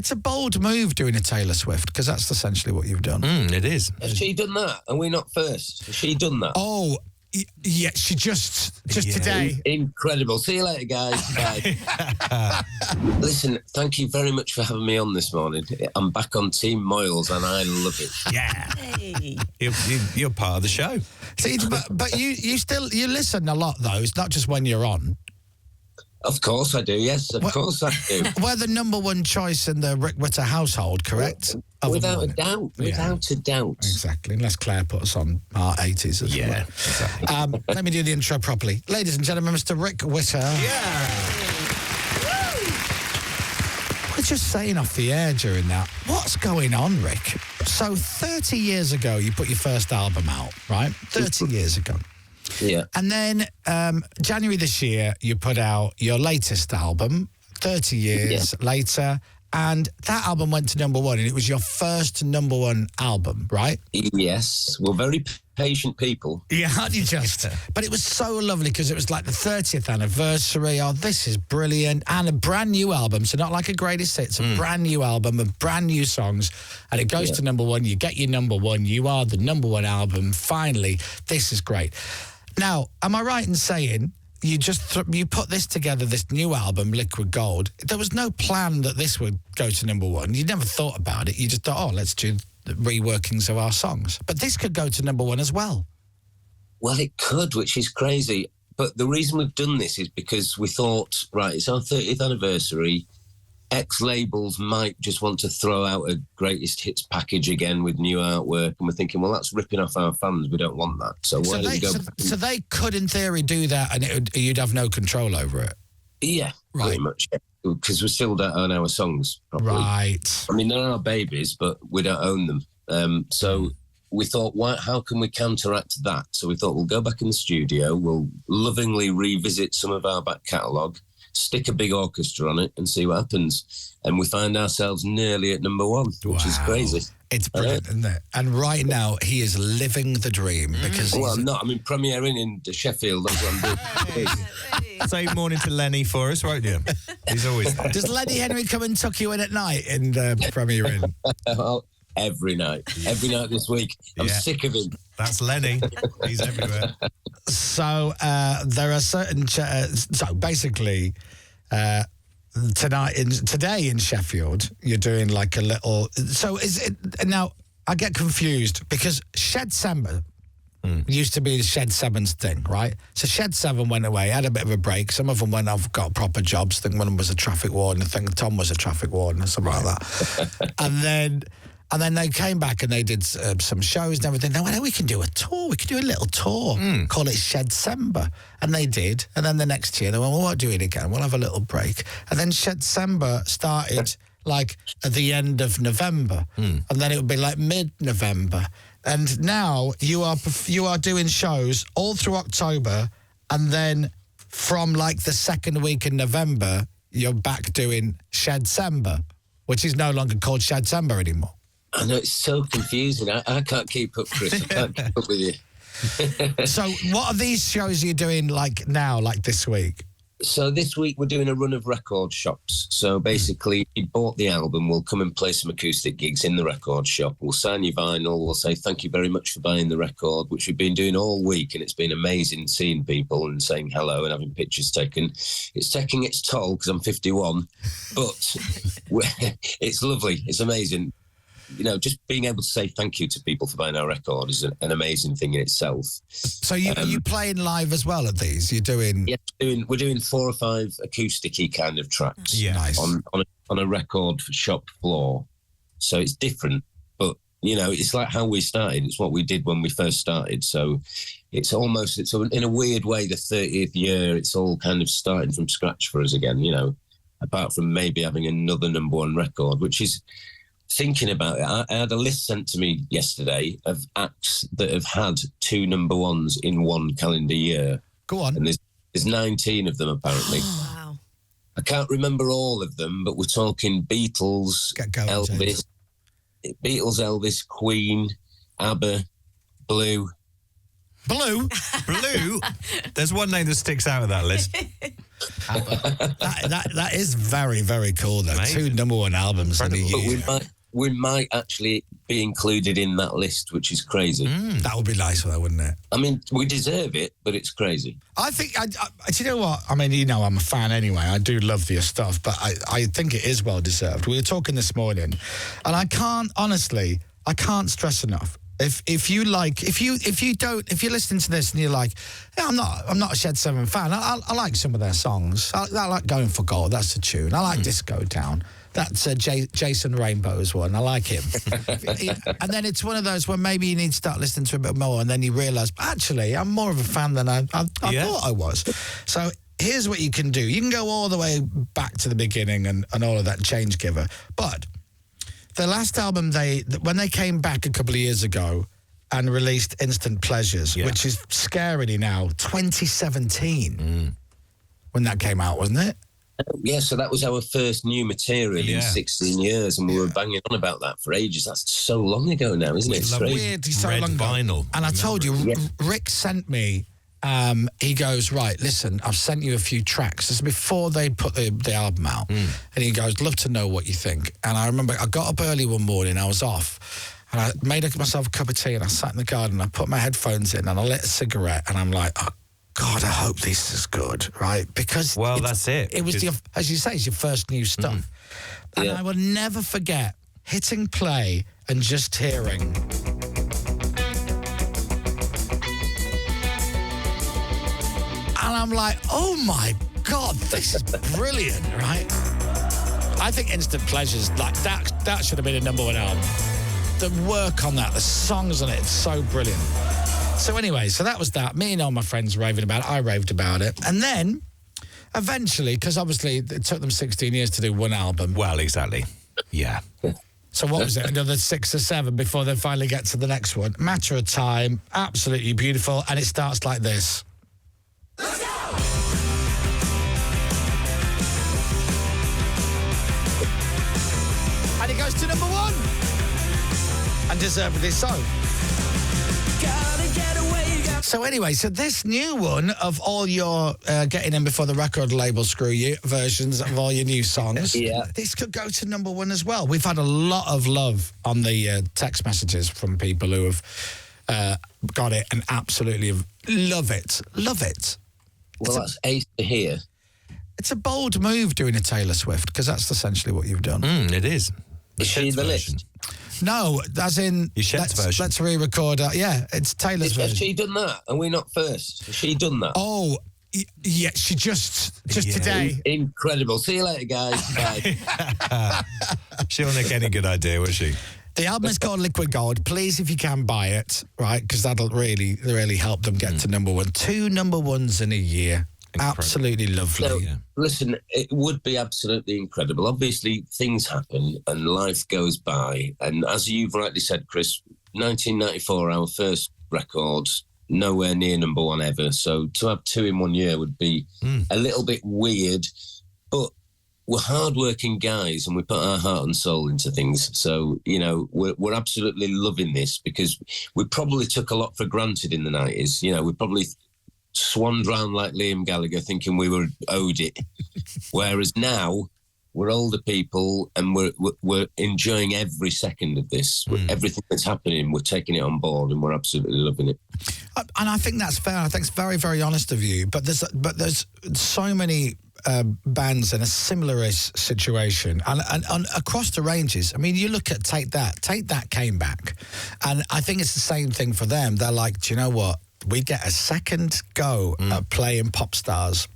It's a bold move doing a Taylor Swift, because that's essentially what you've done. It is. Has she done that? Are we not first? Has she done that? Oh, yeah, she just today. Incredible. See you later, guys. Bye. Listen, thank you very much for having me on this morning. I'm back on Team Moyles and I love it. Yeah. Hey. You're part of the show. See, but you still listen a lot, though. It's not just when you're on. Of course I do, yes, of course I do. We're the number one choice in the Rick Witter household, correct? Without a doubt, without a doubt. Exactly, unless Claire put us on our 80s as well. Exactly. Let me do the intro properly. Ladies and gentlemen, Mr. Rick Witter. Yeah. We're just saying off the air during that, what's going on, Rick? So 30 years ago, you put your first album out, right? 30 years ago. Yeah. And then January this year, you put out your latest album, 30 years later, and that album went to number one, and it was your first number one album, right? Yes. We're very patient people. Yeah, aren't you just? But it was so lovely because it was like the 30th anniversary. Oh, this is brilliant. And a brand new album, so not like a greatest hits, a brand new album of brand new songs, and it goes to number one. You get your number one. You are the number one album. Finally, this is great. Now, am I right in saying you just you put this together, this new album, Liquid Gold? There was no plan that this would go to number one. You never thought about it. You just thought, let's do the reworkings of our songs. But this could go to number one as well. Well, it could, which is crazy. But the reason we've done this is because we thought, right, it's our 30th anniversary. Labels might just want to throw out a greatest hits package again with new artwork, and we're thinking, well, that's ripping off our fans. We don't want that. So why don't we go? So they could, in theory, do that, and you'd have no control over it. Yeah, right. Pretty much, because we still don't own our songs properly. Right. I mean, they're our babies, but we don't own them. So we thought, how can we counteract that? So we thought we'll go back in the studio. We'll lovingly revisit some of our back catalogue, stick a big orchestra on it and see what happens. And we find ourselves nearly at number one, which is crazy. It's brilliant, isn't it? And right now, he is living the dream because I'm not. I mean, premiering in Sheffield. That's what I'm doing. Say morning to Lenny for us, won't you? He's always there. Does Lenny Henry come and tuck you in at night in premiering? Every night this week. I'm sick of him. That's Lenny. He's everywhere. So there are certain... so basically, today in Sheffield, you're doing like a little... So is it... Now, I get confused because Shed 7 used to be the Shed 7's thing, right? So Shed 7 went away, had a bit of a break. Some of them went off, got proper jobs. I think one of them was a traffic warden. I think Tom was a traffic warden or something like that. And then they came back and they did some shows and everything. They went, we can do a tour. We can do a little tour. Call it Shed Sember. And they did. And then the next year, they went, we won't do it again. We'll have a little break. And then Shed Sember started like at the end of November. And then it would be like mid-November. And now you are doing shows all through October. And then from like the second week in November, you're back doing Shed Sember, which is no longer called Shed Sember anymore. I know, it's so confusing. I can't keep up, Chris. I can't keep up with you. So what are these shows you're doing like now, like this week? So this week we're doing a run of record shops. So basically, if you bought the album, we'll come and play some acoustic gigs in the record shop. We'll sign your vinyl. We'll say thank you very much for buying the record, which we've been doing all week. And it's been amazing seeing people and saying hello and having pictures taken. It's taking its toll because I'm 51, but it's lovely. It's amazing. You know, just being able to say thank you to people for buying our record is an amazing thing in itself. So are you playing live as well at these? You're doing... Yeah, we're doing 4 or 5 acoustic-y kind of tracks nice. on a record shop floor. So it's different, but, you know, it's like how we started. It's what we did when we first started. So it's in a weird way, the 30th year, it's all kind of starting from scratch for us again, you know, apart from maybe having another number one record, which is... Thinking about it, I had a list sent to me yesterday of acts that have had 2 number ones in one calendar year. Go on. And there's 19 of them, apparently. Wow. I can't remember all of them, but we're talking Beatles, Elvis, Queen, ABBA, Blue. Blue? Blue? There's one name that sticks out of that list. That is very, very cool, though. Amazing. 2 number 1 albums in a year. But we might actually be included in that list, which is crazy. That would be nice, though, wouldn't it? I mean, we deserve it, but it's crazy. I think, do you know what? I mean, you know, I'm a fan anyway. I do love your stuff, but I think it is well deserved. We were talking this morning, and I can't stress enough. If you're listening to this and you're like, yeah, I'm not a Shed 7 fan. I like some of their songs. I like Going for Gold. That's the tune. I like Disco Town. That's Jason Rainbow's one. I like him. And then it's one of those where maybe you need to start listening to a bit more, and then you realise, actually, I'm more of a fan than I thought I was. So here's what you can do. You can go all the way back to the beginning and all of that Change Giver. But the last album, when they came back a couple of years ago and released Instant Pleasures, which is scarily now 2017 when that came out, wasn't it? Yeah, so that was our first new material in 16 years, and we were banging on about that for ages. That's so long ago now, isn't it? It's weirdly so red long ago. vinyl. And I told you, Rick sent me, he goes, right, listen, I've sent you a few tracks. This is before they put the album out. And he goes, love to know what you think. And I remember I got up early one morning, I was off, and I made myself a cup of tea, and I sat in the garden, I put my headphones in, and I lit a cigarette, and I'm like, oh, God, I hope this is good, right? Because that's it. It was, as you say, it's your first new stuff. And I will never forget hitting play and just hearing. And I'm like, oh my God, this is brilliant, right? I think Instant Pleasures, like that should have been a number 1 album. The work on that, the songs on it, it's so brilliant. So anyway, so that was that. Me and all my friends raving about it. I raved about it. And then, eventually, because obviously it took them 16 years to do 1 album. Well, exactly. Yeah. So what was it? Another 6 or 7 before they finally get to the next one. Matter of Time, absolutely beautiful. And it starts like this. Let's go! And it goes to number 1. And deservedly so. So anyway, so this new one of all your getting in before the record label screw you versions of all your new songs, this could go to number 1 as well. We've had a lot of love on the text messages from people who have got it and absolutely love it. Love it. Well, that's ace to hear. It's a bold move doing a Taylor Swift, because that's essentially what you've done. It is. Is she in the list? No, as in, let's re-record. It's Taylor's version. Has she done that? Are we not first? Has she done that? Oh, yeah, she just today. Incredible. See you later, guys. Bye. She won't make any good idea, will she? The album is called Liquid Gold. Please, if you can, buy it, right? Because that'll really help them get to number 1. 2 number 1s in a year. Incredible. Absolutely lovely. So, listen, it would be absolutely incredible. Obviously, things happen and life goes by. And as you've rightly said, Chris, 1994, our first record, nowhere near number 1 ever. So to have 2 in 1 year would be a little bit weird. But we're hardworking guys and we put our heart and soul into things. So, you know, we're absolutely loving this, because we probably took a lot for granted in the 90s. You know, we probably swanned round like Liam Gallagher thinking we were owed it. Whereas now we're older people and we're enjoying every second of this. Everything that's happening, we're taking it on board and we're absolutely loving it. And I think that's fair. I think it's very, very honest of you. But there's so many bands in a similar-ish situation and across the ranges. I mean, you look at Take That came back, and I think it's the same thing for them. They're like, do you know what? We get a second go at playing pop stars,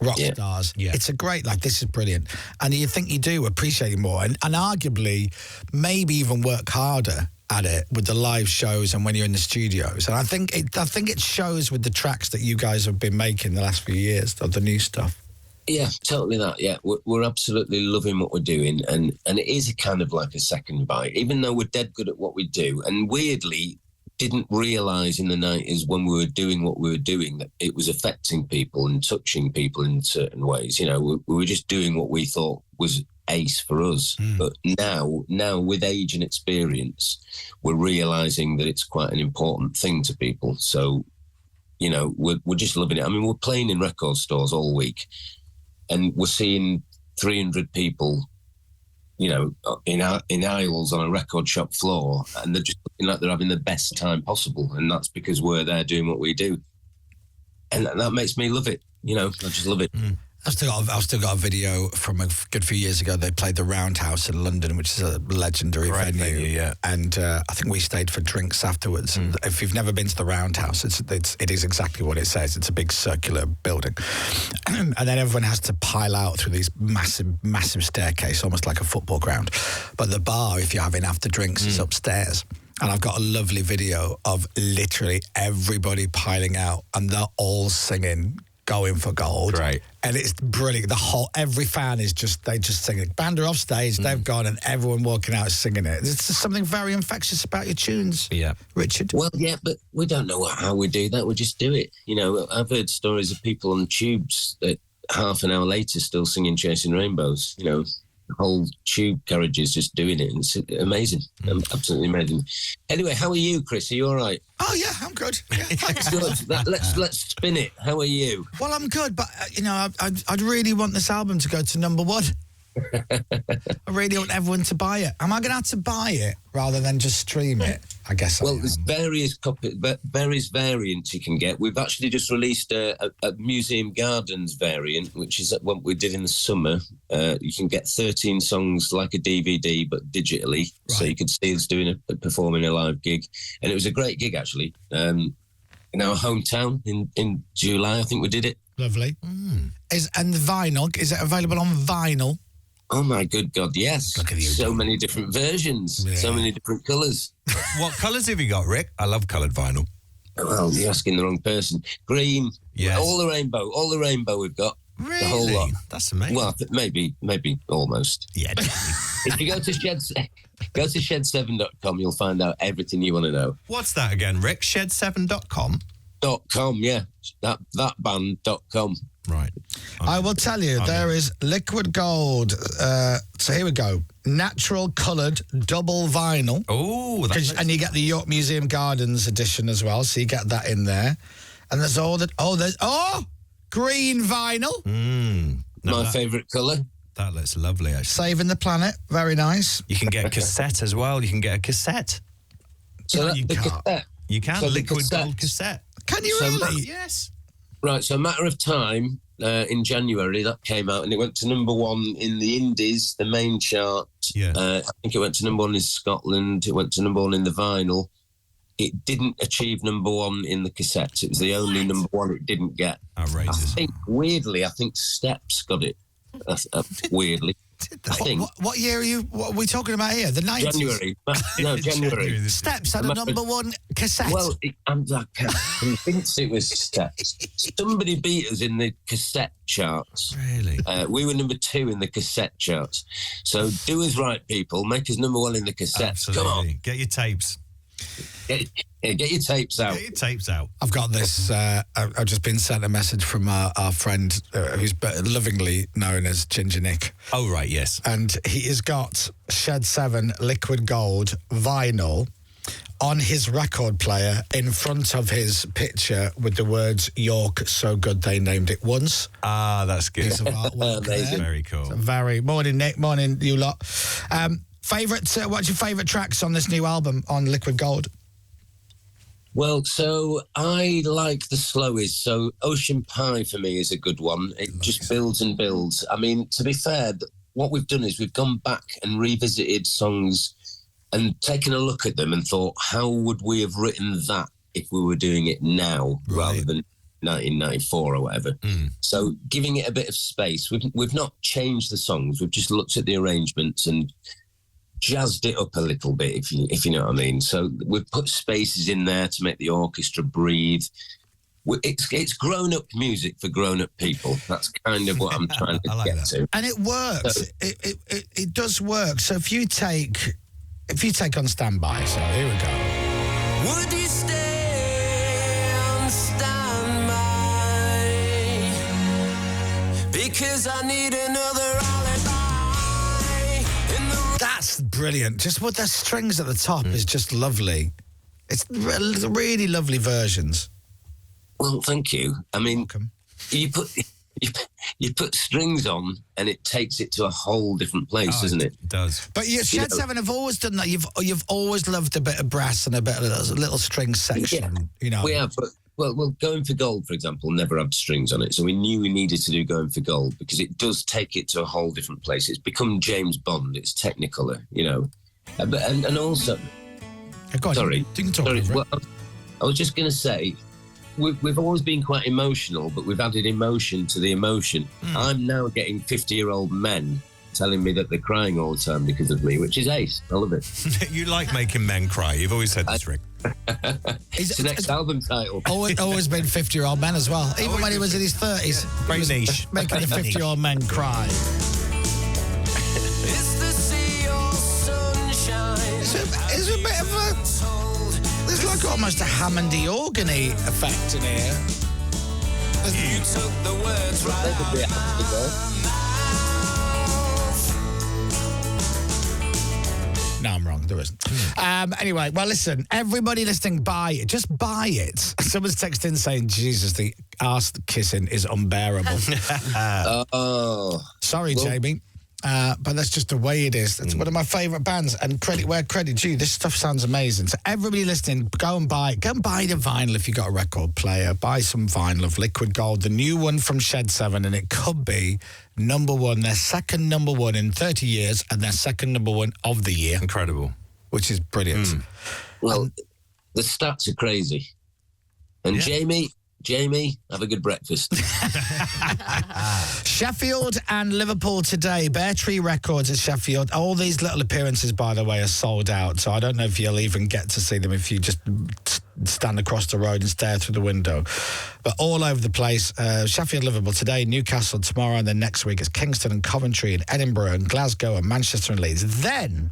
rock stars. Yeah. It's a great, this is brilliant. And you think you do appreciate it more and arguably maybe even work harder at it with the live shows and when you're in the studios. And I think it shows with the tracks that you guys have been making the last few years, of the new stuff. Yeah, totally that. Yeah, we're absolutely loving what we're doing. And it is a kind of like a second bite, even though we're dead good at what we do. And weirdly, didn't realise in the 90s when we were doing what we were doing that it was affecting people and touching people in certain ways. You know, we were just doing what we thought was ace for us. But now with age and experience, we're realising that it's quite an important thing to people. So, you know, we're just loving it. I mean, we're playing in record stores all week. and we're seeing 300 people, you know, in aisles on a record shop floor, and they're just looking like they're having the best time possible, and that's because we're there doing what we do, and that makes me love it. You know, I just love it. I've still got a video from a good few years ago. They played the Roundhouse in London, which is a legendary venue. Yeah. And I think we stayed for drinks afterwards. If you've never been to the Roundhouse, it is exactly what it says. It's a big circular building. And then everyone has to pile out through these massive staircase, almost like a football ground. But the bar, if you're having after drinks, is upstairs. And I've got a lovely video of literally everybody piling out, and they're all singing Going for Gold. Great. And it's brilliant. Every fan is they just sing it. Band are off stage, they've gone, and everyone walking out is singing it. There's just something very infectious about your tunes, Richard. Well, yeah, but we don't know how we do that. We just do it. You know, I've heard stories of people on tubes that half an hour later still singing Chasing Rainbows. You know, the whole tube carriages just doing it. And it's amazing. Absolutely amazing. Anyway, how are you, Chris? Are you all right? Oh, yeah, I'm good. Yeah, thanks. Good. Let's spin it. How are you? Well, I'm good, but, you know, I'd really want this album to go to number 1. I really want everyone to buy it. Am I going to have to buy it rather than just stream it? I guess. Well, there's various variants you can get. We've actually just released a Museum Gardens variant, which is what we did in the summer. You can get 13 songs like a DVD, but digitally. Right. So you could see us performing a live gig, and it was a great gig actually. In our hometown in July, I think we did it. Lovely. And the vinyl, is it available on vinyl? Oh my good God, yes. Look at you. So many different versions, so many different colours. What colours have you got, Rick? I love coloured vinyl. Well, you're asking the wrong person. Green, yes. all the rainbow we've got. Really? The whole lot. That's amazing. Well, maybe almost. Yeah. If you go to shed7.com, you'll find out everything you want to know. What's that again, Rick? Shed7.com? .com, yeah. Thatband.com. Right. I will tell you, there is liquid gold. So here we go. Natural coloured double vinyl. Oh, and you get the York Museum Gardens edition as well, so you get that in there. And there's all that. Green vinyl. My favourite colour. That looks lovely, actually. Saving the planet. Very nice. You can get a cassette as well. You can get a cassette. So you can't. Cassette. You can. So liquid gold cassette. Can you really? Yes. Right, so Matter of Time, in January, that came out, and it went to number 1 in the Indies, the main chart. Yeah. I think it went to number 1 in Scotland. It went to number 1 in the vinyl. It didn't achieve number 1 in the cassette. It was the only number 1 it didn't get. Outrageous. Weirdly, I think Steps got it. Weirdly. I think. What year what are we talking about here? The 90s? January. No, January. Steps had a number 1 cassette. Well, I'm convinced it was Steps. Somebody beat us in the cassette charts. Really? We were number 2 in the cassette charts. So do us right, people. Make us number 1 in the cassettes. Absolutely. Come on. Get your tapes. Get your tapes out. Get your tapes out. I've got this. I've just been sent a message from our friend who's lovingly known as Ginger Nick. Oh, right, yes. And he has got Shed 7 liquid gold vinyl on his record player in front of his picture with the words York so good they named it once. Ah, that's good. Piece of artwork there. Very cool. So morning, Nick. Morning, you lot. What's your favourite tracks on this new album on Liquid Gold? Well, so I like the slowest. So Ocean Pie for me is a good one. It just builds and builds. I mean, to be fair, what we've done is we've gone back and revisited songs and taken a look at them and thought, how would we have written that if we were doing it now rather than 1994 or whatever? So giving it a bit of space. We've not changed the songs. We've just looked at the arrangements and jazzed it up a little bit, if you know what I mean. So we've put spaces in there to make the orchestra breathe. It's grown-up music for grown-up people. That's kind of what I'm trying to get to. And it works. So, it does work. So if you take on Standby, so here we go. Would you stay on standby? Because I need another alibi. That's brilliant. Just with the strings at the top is just lovely. It's really lovely versions. Well, thank you. I mean, you you put strings on and it takes it to a whole different place, doesn't it? It does. But Shed 7 have always done that. You've always loved a bit of brass and a bit of a little string section. Yeah, we have. But, well, Going for Gold, for example, never had strings on it. So we knew we needed to do Going for Gold because it does take it to a whole different place. It's become James Bond. It's Technicolor, and also... Go on, sorry. You can talk over it. Well, I was just going to say... We've always been quite emotional, but we've added emotion to the emotion. I'm now getting 50-year-old men telling me that they're crying all the time because of me, which is ace. I love it. You like making men cry. You've always said this, Rick. It's the next album title. Always been 50-year-old men as well. Even when he was in his 30s. Very niche. Making the 50-year-old men cry. It's the sea or sunshine. It's a bit of a... There's like almost a Hammondy organy effect in here. You took the words right out of my mouth. No, I'm wrong. There isn't. Anyway, well, listen, everybody listening, buy it. Just buy it. Someone's texting saying, Jesus, the arse kissing is unbearable. Sorry, Jamie. But that's just the way it is. It's one of my favourite bands, and credit due. This stuff sounds amazing. So everybody listening, go and buy the vinyl if you got a record player. Buy some vinyl of Liquid Gold, the new one from Shed 7, and it could be #1, their second #1 in 30 years, and their second #1 of the year. Incredible. Which is brilliant. Well, the stats are crazy. And Jamie, have a good breakfast. Sheffield and Liverpool today. Bear Tree Records at Sheffield. All these little appearances, by the way, are sold out. So I don't know if you'll even get to see them if you just stand across the road and stare through the window. But all over the place. Sheffield, Liverpool today, Newcastle tomorrow, and then next week it's Kingston and Coventry and Edinburgh and Glasgow and Manchester and Leeds. Then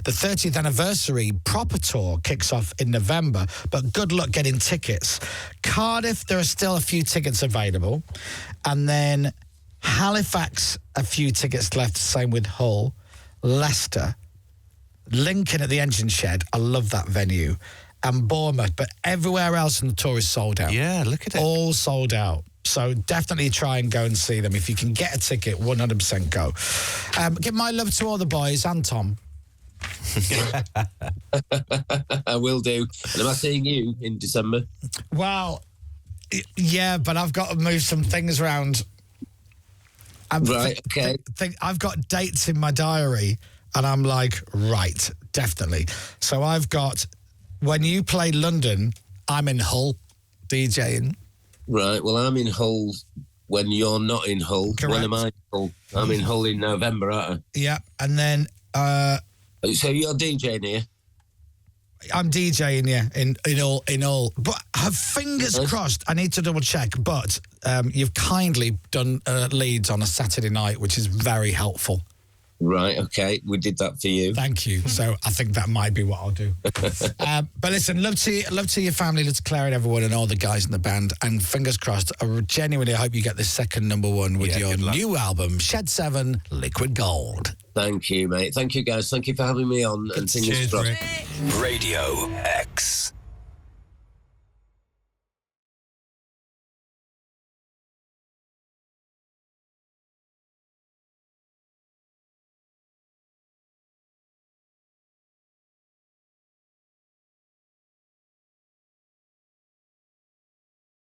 the 30th anniversary proper tour kicks off in November, but good luck getting tickets. Cardiff, there are still a few tickets available. And then Halifax, a few tickets left, same with Hull. Leicester, Lincoln at the Engine Shed, I love that venue, and Bournemouth, but everywhere else in the tour is sold out. Yeah, look at it. All sold out. So definitely try and go and see them. If you can get a ticket, 100% go. Give my love to all the boys and Tom. I will do. And am I seeing you in December? Well, yeah, but I've got to move some things around. Right, okay. I've got dates in my diary, and I'm like, right, definitely. So I've got, when you play London, I'm in Hull, DJing. Right, well, I'm in Hull when you're not in Hull. Correct. When am I in Hull? I'm in Hull in November, aren't I? Yeah, and then... so you're DJing here? I'm DJing, yeah, in all. But have fingers crossed, I need to double check, but you've kindly done Leeds on a Saturday night, which is very helpful. Right, okay. We did that for you. Thank you. So I think that might be what I'll do. But listen, love to your family, love to Claire and everyone and all the guys in the band. And fingers crossed, I genuinely hope you get this second #1 with your new album, Shed 7, Liquid Gold. Thank you, mate. Thank you, guys. Thank you for having me on. And fingers crossed. Radio X.